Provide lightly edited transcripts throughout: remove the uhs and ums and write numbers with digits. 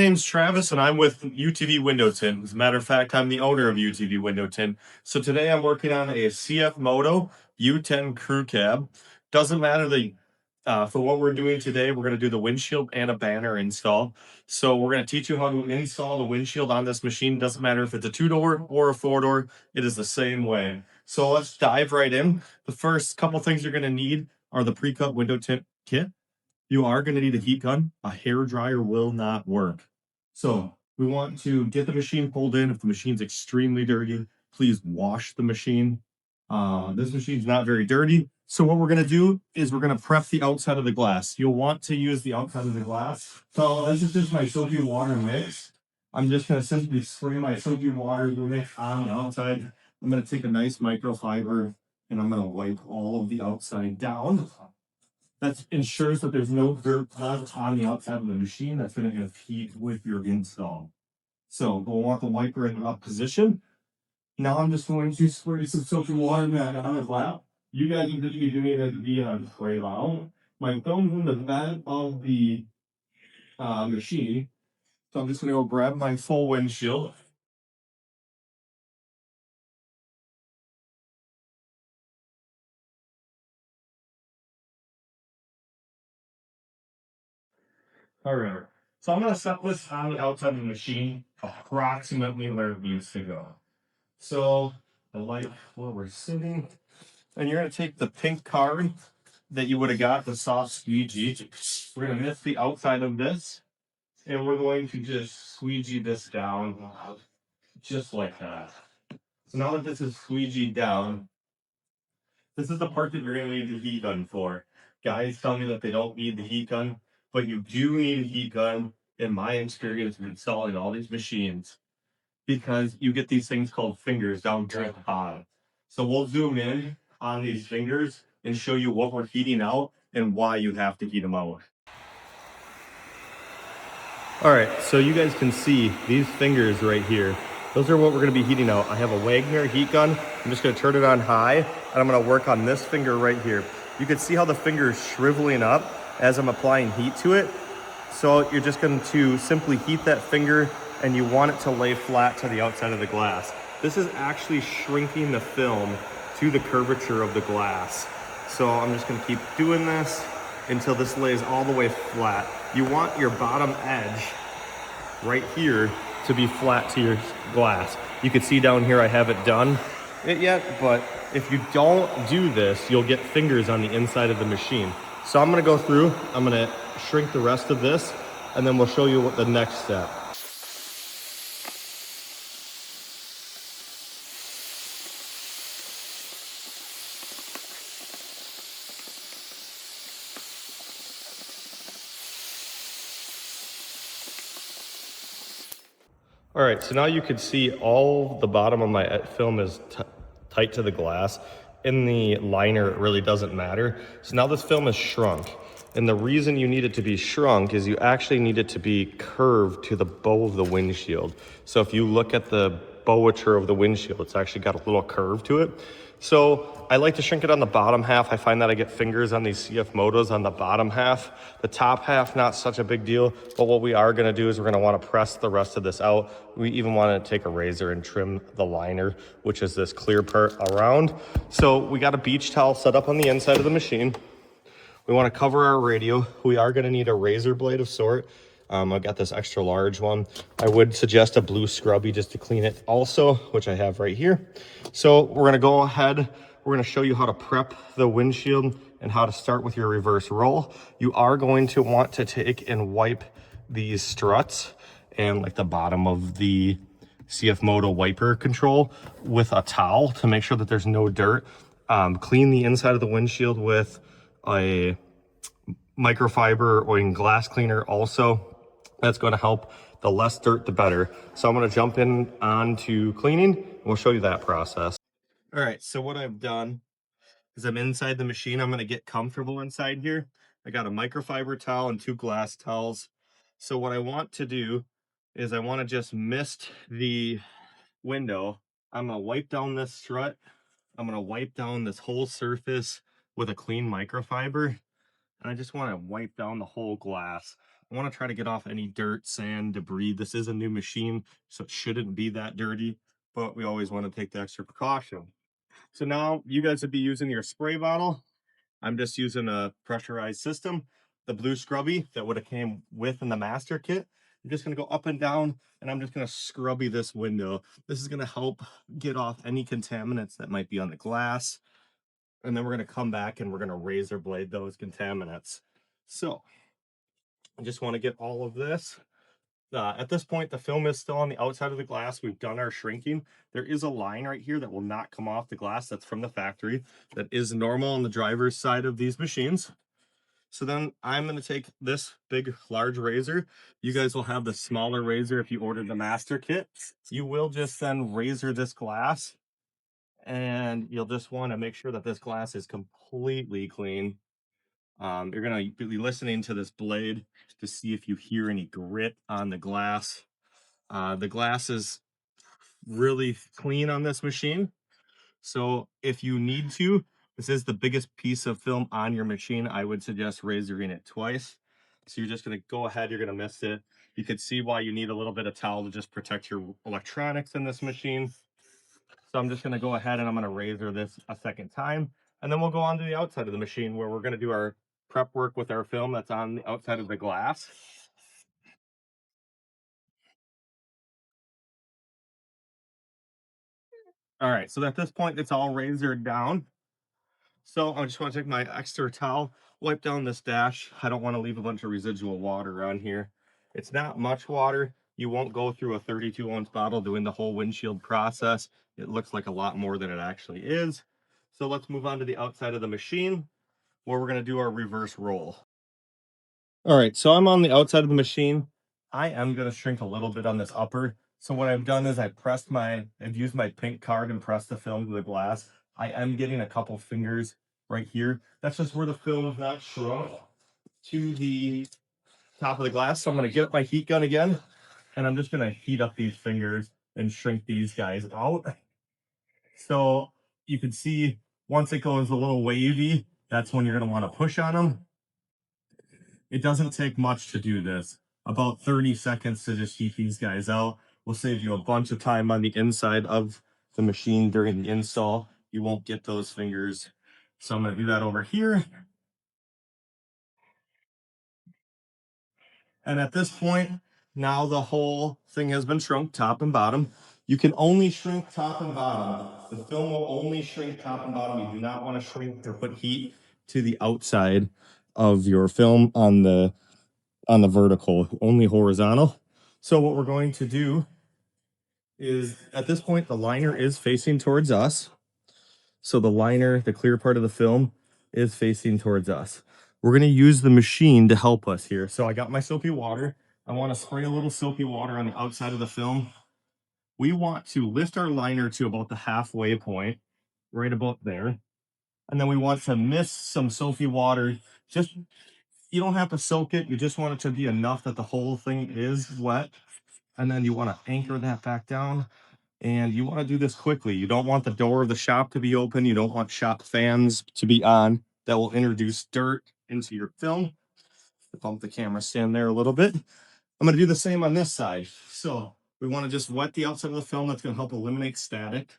My name's Travis and I'm with UtvWindowTint. As a matter of fact, I'm the owner of UtvWindowTint. So today I'm working on a CFMoto U10 crew cab. Doesn't matter for what we're doing today, we're going to do the windshield and a banner install. So we're going to teach you how to install the windshield on this machine. Doesn't matter if it's a 2-door or a 4-door, it is the same way. So let's dive right in. The first couple things you're going to need are the pre-cut window tint kit. You are going to need a heat gun. A hair dryer will not work. So we want to get the machine pulled in. If the machine's extremely dirty, please wash the machine. This machine's not very dirty. So what we're going to do is we're going to prep the outside of the glass. You'll want to use the outside of the glass. So this is just my soapy water mix. I'm just going to simply spray my soapy water mix on the outside. I'm going to take a nice microfiber and I'm going to wipe all of the outside down. That ensures that there's no dirt left on the outside of the machine that's going to impede with your install. So we'll want the wiper in the up position. Now I'm just going to spray some soapy water back on his lap. You guys need to be doing it via spray bottle. My thumb's in the bed of the machine. So I'm just going to go grab my full windshield. All right. So I'm going to set this on the outside of the machine approximately where it needs to go. So I like where we're sitting. And you're going to take the pink card that you would have got, the soft squeegee. We're going to miss the outside of this. And we're going to just squeegee this down just like that. So now that this is squeegeed down, this is the part that you're going to need the heat gun for. Guys tell me that they don't need the heat gun, but you do need a heat gun in my experience of installing all these machines, because you get these things called fingers down here at the bottom. So we'll zoom in on these fingers and show you what we're heating out and why you have to heat them out. All right, so you guys can see these fingers right here. Those are what we're gonna be heating out. I have a Wagner heat gun. I'm just gonna turn it on high and I'm gonna work on this finger right here. You can see how the finger is shriveling up as I'm applying heat to it. So you're just going to simply heat that finger and you want it to lay flat to the outside of the glass. This is actually shrinking the film to the curvature of the glass. So I'm just going to keep doing this until this lays all the way flat. You want your bottom edge right here to be flat to your glass. You can see down here I haven't done it yet, but if you don't do this, you'll get fingers on the inside of the machine. So I'm going to go through, I'm going to shrink the rest of this, and then we'll show you what the next step. All right, so now you can see all the bottom of my film is tight to the glass. In the liner, it really doesn't matter. So now this film is shrunk. And the reason you need it to be shrunk is you actually need it to be curved to the bow of the windshield. So if you look at the bowature of the windshield, it's actually got a little curve to it. So I like to shrink it on the bottom half. I find that I get fingers on these CFMotos on the bottom half. The top half, not such a big deal. But what we are gonna do is we're gonna wanna press the rest of this out. We even wanna take a razor and trim the liner, which is this clear part around. So we got a beach towel set up on the inside of the machine. We wanna cover our radio. We are gonna need a razor blade of sort. I've got this extra large one. I would suggest a blue scrubby just to clean it also, which I have right here. So we're gonna go ahead, we're gonna show you how to prep the windshield and how to start with your reverse roll. You are going to want to take and wipe these struts and like the bottom of the CFMoto wiper control with a towel to make sure that there's no dirt. Clean the inside of the windshield with a microfiber or in glass cleaner also. That's going to help. The less dirt, the better. So I'm going to jump in onto cleaning and we'll show you that process. All right, so what I've done is I'm inside the machine. I'm going to get comfortable inside here. I got a microfiber towel and 2 glass towels. So what I want to do is I want to just mist the window. I'm going to wipe down this strut. I'm going to wipe down this whole surface with a clean microfiber. And I just want to wipe down the whole glass. I want to try to get off any dirt, sand, debris. This is a new machine, so it shouldn't be that dirty, but we always want to take the extra precaution. So now you guys would be using your spray bottle. I'm just using a pressurized system, the blue scrubby that would have came with in the master kit. I'm just gonna go up and down and I'm just gonna scrubby this window. This is gonna help get off any contaminants that might be on the glass. And then we're gonna come back and we're gonna razor blade those contaminants. So I just wanna get all of this. At this point, the film is still on the outside of the glass. We've done our shrinking. There is a line right here that will not come off the glass. That's from the factory. That is normal on the driver's side of these machines. So then I'm going to take this big, large razor. You guys will have the smaller razor if you ordered the master kit. You will just then razor this glass, and you'll just want to make sure that this glass is completely clean. You're going to be listening to this blade to see if you hear any grit on the glass. The glass is really clean on this machine. So if you need to, this is the biggest piece of film on your machine. I would suggest razoring it twice. So you're just going to go ahead, you're going to miss it. You could see why you need a little bit of towel to just protect your electronics in this machine. So I'm just going to go ahead and I'm going to razor this a second time. And then we'll go on to the outside of the machine where we're going to do our prep work with our film that's on the outside of the glass. All right, so at this point, it's all razored down. So I just want to take my extra towel, wipe down this dash. I don't want to leave a bunch of residual water on here. It's not much water. You won't go through a 32-ounce bottle doing the whole windshield process. It looks like a lot more than it actually is. So let's move on to the outside of the machine where we're going to do our reverse roll. All right, so I'm on the outside of the machine. I am going to shrink a little bit on this upper. So what I've done is I've used my pink card and pressed the film to the glass. I am getting a couple fingers right here. That's just where the film is not shrunk to the top of the glass. So I'm going to get my heat gun again, and I'm just going to heat up these fingers and shrink these guys out. So you can see once it goes a little wavy, that's when you're going to want to push on them. It doesn't take much to do this. About 30 seconds to just heat these guys out will save you a bunch of time on the inside of the machine during the install. You won't get those fingers. So I'm going to do that over here. And at this point, now the whole thing has been shrunk top and bottom. You can only shrink top and bottom. The film will only shrink top and bottom. You do not want to shrink or put heat to the outside of your film on the vertical, only horizontal. So what we're going to do is at this point, the liner is facing towards us. So the liner, the clear part of the film is facing towards us. We're going to use the machine to help us here. So I got my soapy water. I want to spray a little soapy water on the outside of the film. We want to lift our liner to about the halfway point, right about there. And then we want to mist some soapy water. Just, you don't have to soak it. You just want it to be enough that the whole thing is wet. And then you want to anchor that back down. And you want to do this quickly. You don't want the door of the shop to be open. You don't want shop fans to be on. That will introduce dirt into your film. Bump the camera stand there a little bit. I'm going to do the same on this side. So we want to just wet the outside of the film. That's going to help eliminate static.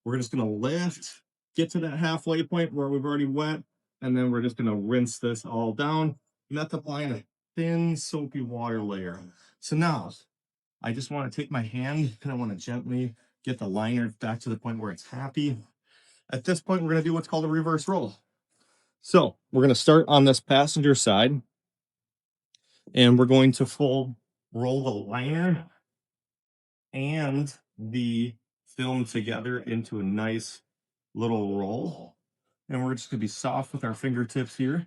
We're just going to lift, get to that halfway point where we've already wet, and then we're just going to rinse this all down. And that's applying a thin soapy water layer. So now I just want to take my hand and I want to gently get the liner back to the point where it's happy. At this point, we're going to do what's called a reverse roll. So we're going to start on this passenger side, and we're going to roll the liner and the film together into a nice little roll. And we're just going to be soft with our fingertips here.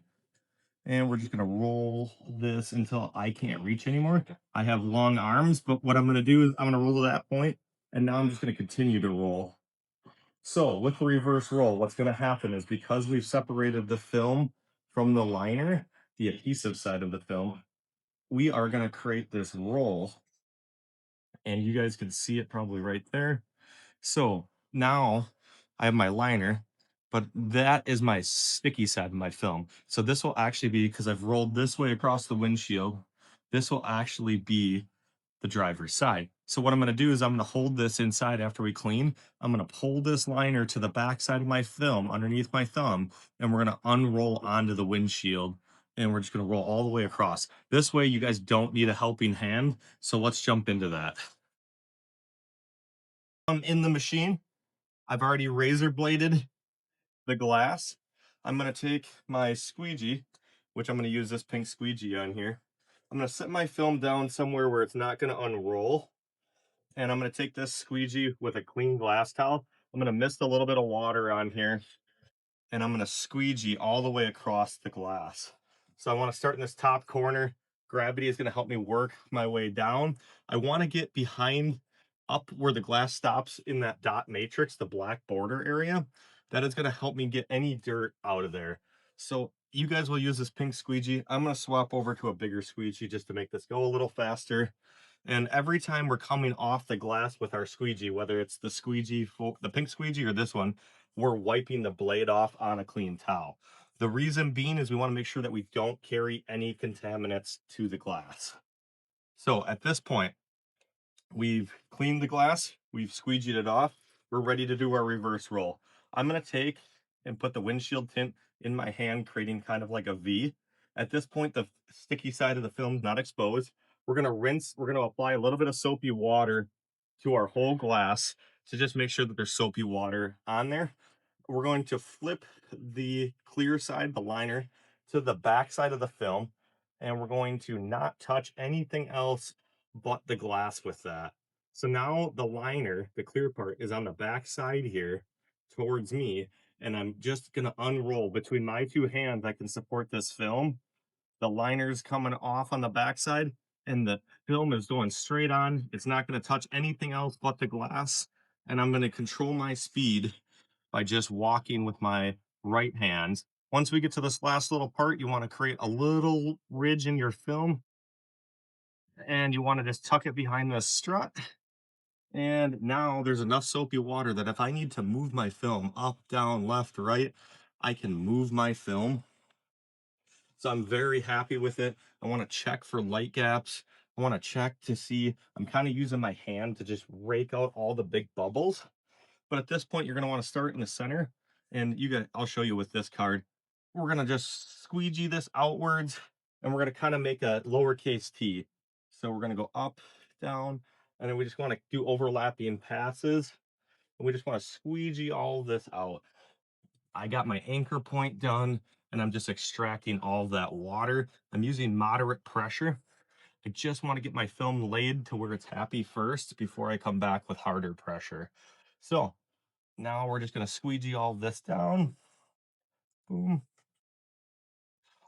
And we're just going to roll this until I can't reach anymore. I have long arms, but what I'm going to do is I'm going to roll to that point, and now I'm just going to continue to roll. So with the reverse roll, what's going to happen is because we've separated the film from the liner, the adhesive side of the film, we are going to create this roll, and you guys can see it probably right there. So now I have my liner, but that is my sticky side of my film. So this will actually be, because I've rolled this way across the windshield, this will actually be the driver's side. So what I'm going to do is I'm going to hold this inside after we clean. I'm going to pull this liner to the back side of my film underneath my thumb, and we're going to unroll onto the windshield, and we're just going to roll all the way across. This way you guys don't need a helping hand. So let's jump into that. I'm in the machine. I've already razor bladed the glass. I'm going to take my squeegee, which I'm going to use this pink squeegee on here. I'm going to set my film down somewhere where it's not going to unroll. And I'm going to take this squeegee with a clean glass towel. I'm going to mist a little bit of water on here, and I'm going to squeegee all the way across the glass. So I want to start in this top corner. Gravity is going to help me work my way down. I want to get behind up where the glass stops in that dot matrix, the black border area. That is going to help me get any dirt out of there. So you guys will use this pink squeegee. I'm going to swap over to a bigger squeegee just to make this go a little faster. And every time we're coming off the glass with our squeegee, whether it's the squeegee, the pink squeegee or this one, we're wiping the blade off on a clean towel. The reason being is we want to make sure that we don't carry any contaminants to the glass. So at this point, we've cleaned the glass, we've squeegeed it off, we're ready to do our reverse roll. I'm going to take and put the windshield tint in my hand, creating kind of like a V. At this point, the sticky side of the film is not exposed. We're going to rinse, we're going to apply a little bit of soapy water to our whole glass to just make sure that there's soapy water on there. We're going to flip the clear side, the liner, to the back side of the film, and we're going to not touch anything else but the glass with that. So now the liner, the clear part, is on the back side here towards me, and I'm just going to unroll between my two hands. I can support this film. The liner's coming off on the back side, and the film is going straight on. It's not going to touch anything else but the glass, and I'm going to control my speed by just walking with my right hand. Once we get to this last little part, you want to create a little ridge in your film, and you want to just tuck it behind the strut. And now there's enough soapy water that if I need to move my film up, down, left, right, I can move my film. So I'm very happy with it. I want to check for light gaps. I want to check to see, I'm kind of using my hand to just rake out all the big bubbles. But at this point, you're going to want to start in the center, and I'll show you with this card. We're going to just squeegee this outwards, and we're going to kind of make a lowercase t. So we're going to go up, down, and then we just want to do overlapping passes, and we just want to squeegee all this out. I got my anchor point done, and I'm just extracting all that water. I'm using moderate pressure. I just want to get my film laid to where it's happy first before I come back with harder pressure. So now we're just going to squeegee all this down. Boom.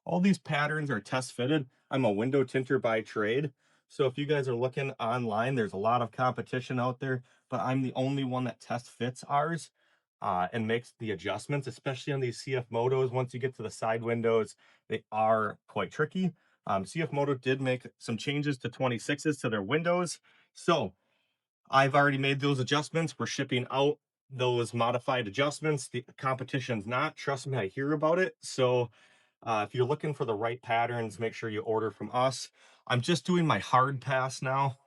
All these patterns are test fitted. I'm a window tinter by trade. So if you guys are looking online, there's a lot of competition out there, but I'm the only one that test fits ours and makes the adjustments, especially on these CFMotos. Once you get to the side windows, they are quite tricky. CFMoto did make some changes to 26s to their windows. So I've already made those adjustments. We're shipping out those modified adjustments. The competition's not. Trust me, I hear about it. So if you're looking for the right patterns, make sure you order from us. I'm just doing my hard pass now.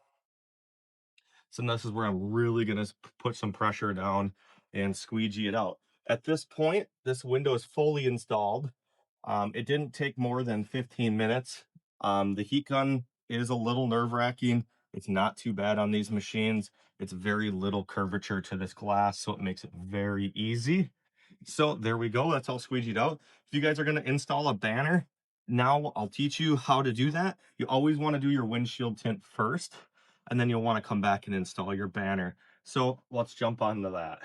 So this is where I'm really going to put some pressure down and squeegee it out. At this point, this window is fully installed. It didn't take more than 15 minutes. The heat gun is a little nerve-wracking. It's not too bad on these machines. It's very little curvature to this glass, so it makes it very easy. So there we go. That's all squeegeed out. If you guys are going to install a banner, now I'll teach you how to do that. You always want to do your windshield tint first, and then you'll want to come back and install your banner. So let's jump onto that.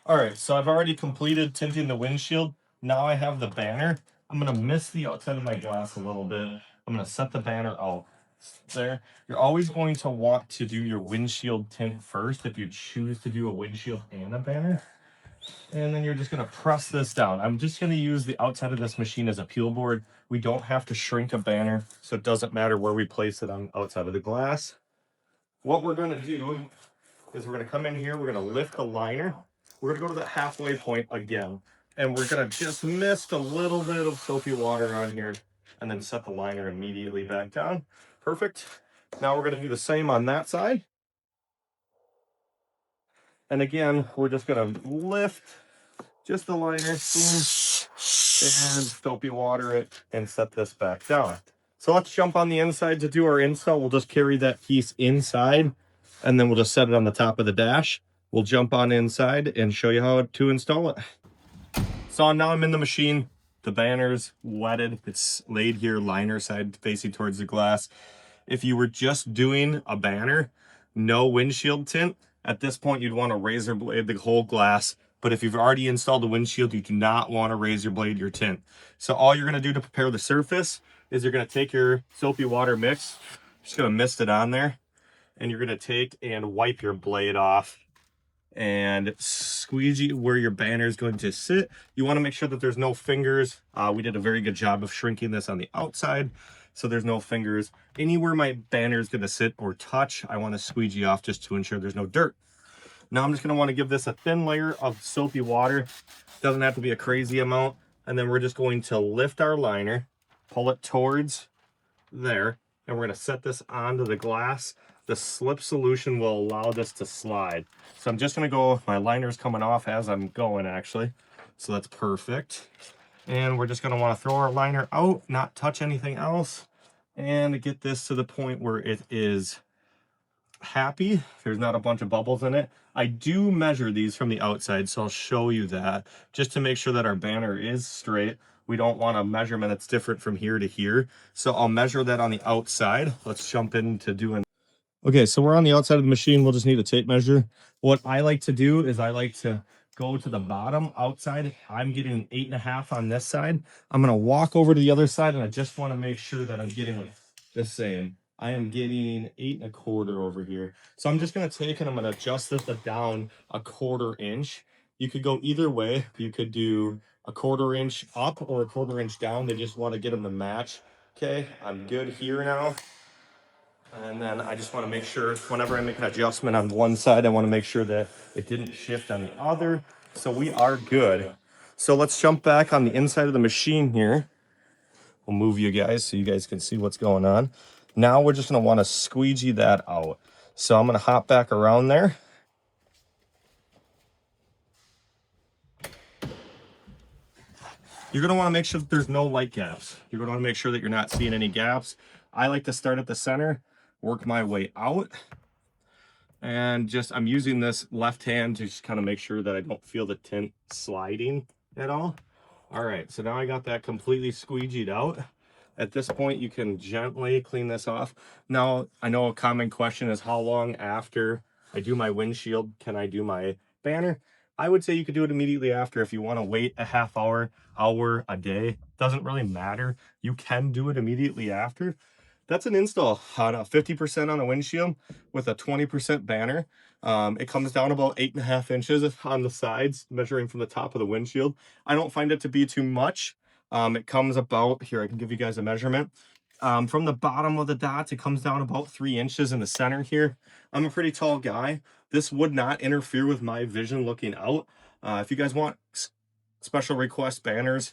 All right, so I've already completed tinting the windshield. Now I have the banner. I'm gonna mist the outside of my glass a little bit. I'm gonna set the banner out there. You're always going to want to do your windshield tint first if you choose to do a windshield and a banner. And then you're just gonna press this down. I'm just gonna use the outside of this machine as a peel board. We don't have to shrink a banner, so it doesn't matter where we place it on outside of the glass. What we're gonna do is we're gonna come in here, we're gonna lift the liner. We're gonna go to the halfway point again, and we're gonna just mist a little bit of soapy water on here and then set the liner immediately back down. Perfect. Now we're gonna do the same on that side. And again, we're just gonna lift just the liner, and soapy water it, and set this back down. So let's jump on the inside to do our install. We'll just carry that piece inside, and then we'll just set it on the top of the dash. We'll jump on inside and show you how to install it. So now I'm in the machine. The banner's wetted. It's laid here, liner side facing towards the glass. If you were just doing a banner, no windshield tint, at this point you'd want to razor blade the whole glass. But if you've already installed the windshield, you do not want to razor blade your tint. So all you're going to do to prepare the surface is you're going to take your soapy water mix, just going to mist it on there, and you're going to take and wipe your blade off and squeegee where your banner is going to sit. You want to make sure that there's no fingers. We did a very good job of shrinking this on the outside, so there's no fingers. Anywhere my banner is going to sit or touch, I want to squeegee off just to ensure there's no dirt. Now I'm just going to want to give this a thin layer of soapy water. Doesn't have to be a crazy amount. And then we're just going to lift our liner, pull it towards there, and we're going to set this onto the glass. The slip solution will allow this to slide. So I'm just going to go, my liner's coming off as I'm going actually. So that's perfect. And we're just going to want to throw our liner out, not touch anything else, and get this to the point where it is happy. There's not a bunch of bubbles in it. I do measure these from the outside, so I'll show you that just to make sure that our banner is straight. We don't want a measurement that's different from here to here. So I'll measure that on the outside. Let's jump into doing. Okay, so we're on the outside of the machine. We'll just need a tape measure. What I like to do is I like to go to the bottom outside. I'm getting an 8.5 on this side. I'm gonna walk over to the other side, and I just want to make sure that I'm getting the same. I am getting 8.25 over here. So I'm just gonna take and I'm gonna adjust this down 1/4 inch. You could go either way. You could do 1/4 inch up or 1/4 inch down. They just want to get them to match. Okay, I'm good here now. And then I just want to make sure whenever I make an adjustment on one side, I want to make sure that it didn't shift on the other. So we are good. So let's jump back on the inside of the machine here. We'll move you guys so you guys can see what's going on. Now we're just going to want to squeegee that out. So I'm going to hop back around there. You're going to want to make sure that there's no light gaps. You're going to want to make sure that you're not seeing any gaps. I like to start at the center, work my way out, and just I'm using this left hand to just kind of make sure that I don't feel the tint sliding at all. All right, so now I got that completely squeegeed out. At this point, you can gently clean this off. Now, I know a common question is how long after I do my windshield can I do my banner? I would say you could do it immediately after. If you want to wait a half hour, a day, doesn't really matter. You can do it immediately after. That's an install on a 50% on a windshield with a 20% banner. It comes down about 8.5 inches on the sides, measuring from the top of the windshield. I don't find it to be too much. It comes about, here, I can give you guys a measurement. From the bottom of the dots, it comes down about 3 inches in the center here. I'm a pretty tall guy. This would not interfere with my vision looking out. If you guys want special request banners,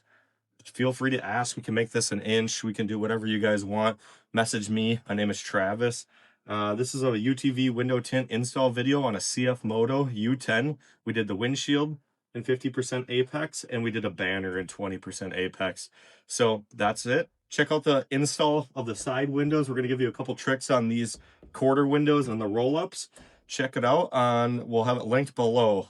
feel free to ask. We can make this 1 inch. We can do whatever you guys want. Message me. My name is Travis. This is a UtvWindowTint install video on a CFMoto U10. We did the windshield in 50% apex, and we did a banner in 20% apex. So that's it. Check out the install of the side windows. We're going to give you a couple tricks on these quarter windows and the roll-ups. Check it out we'll have it linked below.